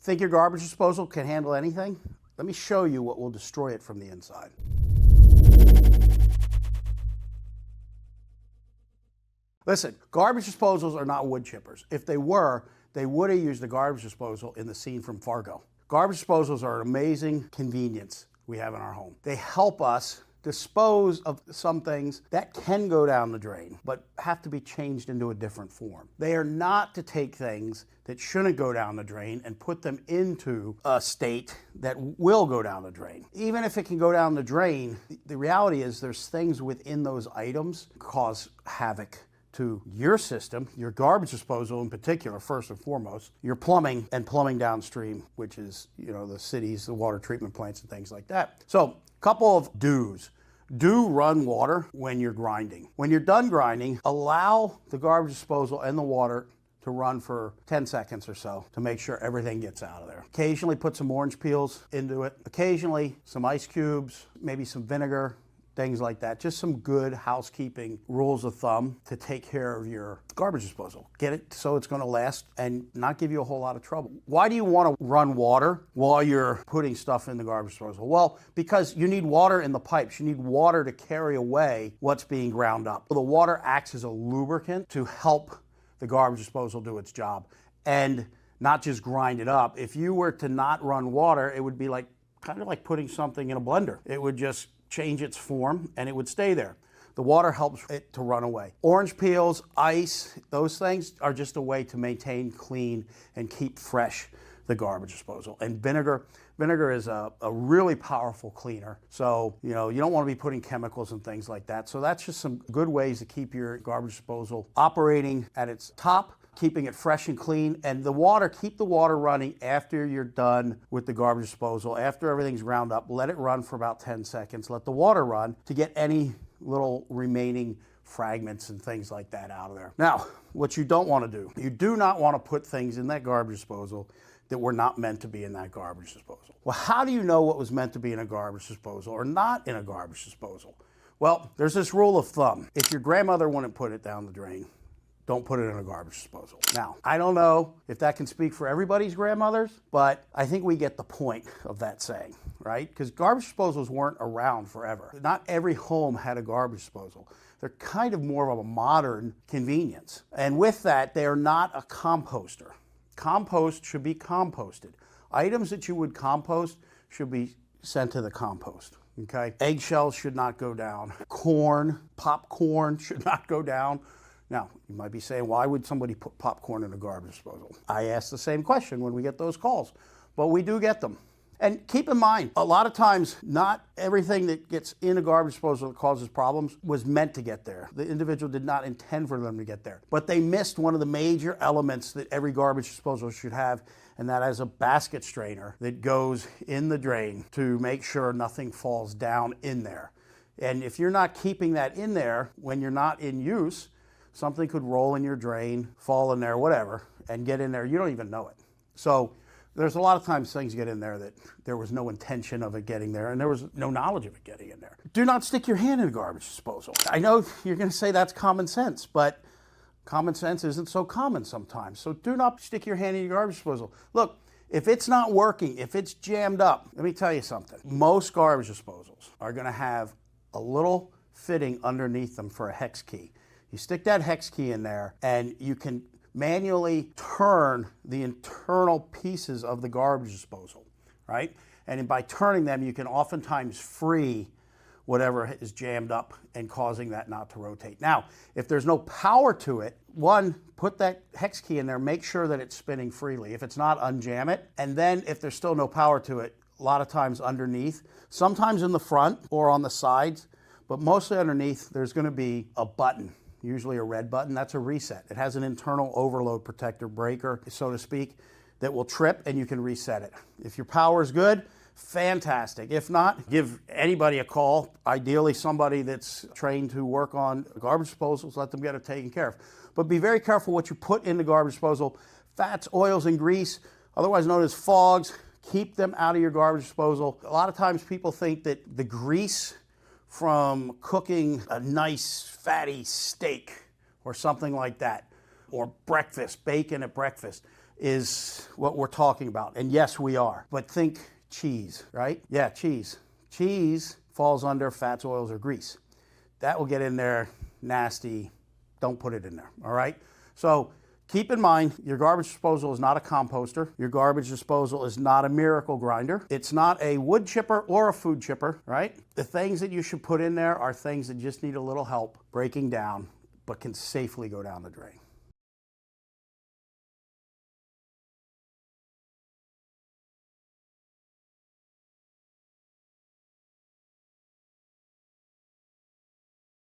Think your garbage disposal can handle anything? Let me show you what will destroy it from the inside. Listen, garbage disposals are not wood chippers. If they were, they would have used the garbage disposal in the scene from Fargo. Garbage disposals are an amazing convenience we have in our home. They help us dispose of some things that can go down the drain, but have to be changed into a different form. They are not to take things that shouldn't go down the drain and put them into a state that will go down the drain. Even if it can go down the drain, the reality is there's things within those items cause havoc to your system, your garbage disposal in particular, first and foremost, your plumbing and plumbing downstream, which is, the cities, the water treatment plants and things like that. So, couple of do's. Do run water when you're grinding. When you're done grinding, allow the garbage disposal and the water to run for 10 seconds or so to make sure everything gets out of there. Occasionally put some orange peels into it. Occasionally some ice cubes, maybe some vinegar, things like that. Just some good housekeeping rules of thumb to take care of your garbage disposal. Get it so it's going to last and not give you a whole lot of trouble. Why do you want to run water while you're putting stuff in the garbage disposal? Well, because you need water in the pipes. You need water to carry away what's being ground up. The water acts as a lubricant to help the garbage disposal do its job and not just grind it up. If you were to not run water, it would be kind of like putting something in a blender. It would just change its form and it would stay there. The water helps it to run away. Orange peels, ice, those things are just a way to maintain clean and keep fresh the garbage disposal. And vinegar is a really powerful cleaner. So, you don't want to be putting chemicals and things like that. So that's just some good ways to keep your garbage disposal operating at its top, keeping it fresh and clean. And keep the water running after you're done with the garbage disposal. After everything's ground up, let it run for about 10 seconds. Let the water run to get any little remaining fragments and things like that out of there. Now, what you don't want to do, you do not want to put things in that garbage disposal that were not meant to be in that garbage disposal. Well, how do you know what was meant to be in a garbage disposal or not in a garbage disposal? Well, there's this rule of thumb. If your grandmother wouldn't put it down the drain, don't put it in a garbage disposal. Now, I don't know if that can speak for everybody's grandmothers, but I think we get the point of that saying, right? Because garbage disposals weren't around forever. Not every home had a garbage disposal. They're kind of more of a modern convenience. And with that, they are not a composter. Compost should be composted. Items that you would compost should be sent to the compost. Okay? Eggshells should not go down. Popcorn should not go down. Now, you might be saying, why would somebody put popcorn in a garbage disposal? I ask the same question when we get those calls, but we do get them. And keep in mind, a lot of times, not everything that gets in a garbage disposal that causes problems was meant to get there. The individual did not intend for them to get there. But they missed one of the major elements that every garbage disposal should have, and that is a basket strainer that goes in the drain to make sure nothing falls down in there. And if you're not keeping that in there when you're not in use, something could roll in your drain, fall in there, whatever, and get in there. You don't even know it. So there's a lot of times things get in there that there was no intention of it getting there and there was no knowledge of it getting in there. Do not stick your hand in a garbage disposal. I know you're going to say that's common sense, but common sense isn't so common sometimes. So do not stick your hand in your garbage disposal. Look, if it's not working, if it's jammed up, let me tell you something. Most garbage disposals are going to have a little fitting underneath them for a hex key. You stick that hex key in there and you can manually turn the internal pieces of the garbage disposal, right? And by turning them, you can oftentimes free whatever is jammed up and causing that not to rotate. Now, if there's no power to it, one, put that hex key in there, make sure that it's spinning freely. If it's not, unjam it. And then if there's still no power to it, a lot of times underneath, sometimes in the front or on the sides, but mostly underneath, there's gonna be a button, usually a red button. That's a reset. It has an internal overload protector breaker, so to speak, that will trip and you can reset it. If your power is good, fantastic. If not, give anybody a call, ideally somebody that's trained to work on garbage disposals, let them get it taken care of. But be very careful what you put in the garbage disposal. Fats, oils, and grease, otherwise known as fogs, keep them out of your garbage disposal. A lot of times people think that the grease from cooking a nice fatty steak or something like that, or breakfast, bacon at breakfast, is what we're talking about. And yes, we are. But think cheese, right? Yeah, cheese. Cheese falls under fats, oils, or grease. That will get in there nasty. Don't put it in there, all right? So keep in mind, your garbage disposal is not a composter. Your garbage disposal is not a miracle grinder. It's not a wood chipper or a food chipper, right? The things that you should put in there are things that just need a little help breaking down, but can safely go down the drain.